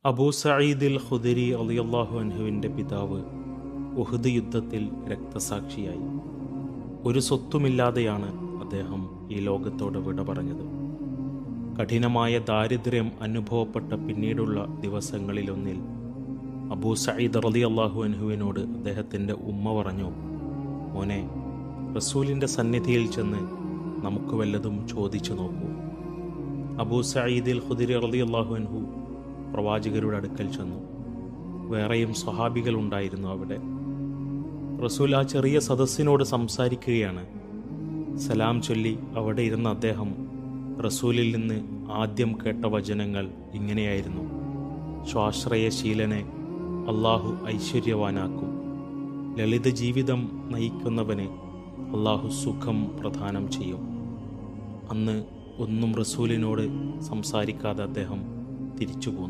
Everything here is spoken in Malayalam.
അബൂ സഈദിൽ ഖുദരി റളിയല്ലാഹു അൻഹുവിൻ്റെ പിതാവ് ഉഹദ് യുദ്ധത്തിൽ രക്തസാക്ഷിയായി. ഒരു സ്വത്തുമില്ലാതെയാണ് അദ്ദേഹം ഈ ലോകത്തോട് വിട പറഞ്ഞത്. കഠിനമായ ദാരിദ്ര്യം അനുഭവപ്പെട്ട പിന്നീടുള്ള ദിവസങ്ങളിലൊന്നിൽ അബൂ സഈദ് റളിയല്ലാഹു അൻഹുവിനോട് അദ്ദേഹത്തിൻ്റെ ഉമ്മ പറഞ്ഞു, മോനെ, റസൂലിൻ്റെ സന്നിധിയിൽ ചെന്ന് നമുക്ക് വല്ലതും ചോദിച്ചു നോക്കൂ. അബൂ സഈദിൽ ഖുദരി റളിയല്ലാഹു അൻഹു പ്രവാചകരുടെ അടുക്കൽ ചെന്നു. വേറെയും സ്വഹാബികൾ ഉണ്ടായിരുന്നു അവിടെ. റസൂൽ ആ ചെറിയ സദസ്സിനോട് സംസാരിക്കുകയാണ്. സലാം ചൊല്ലി അവിടെ ഇരുന്ന അദ്ദേഹം റസൂലിൽ നിന്ന് ആദ്യം കേട്ട വചനങ്ങൾ ഇങ്ങനെയായിരുന്നു: സ്വാശ്രയശീലനെ അള്ളാഹു ഐശ്വര്യവാനാക്കും, ലളിത ജീവിതം നയിക്കുന്നവന് അള്ളാഹു സുഖം പ്രദാനം ചെയ്യും. അന്ന് ഒന്നും റസൂലിനോട് സംസാരിക്കാതെ അദ്ദേഹം തിരിച്ചു പോന്നു.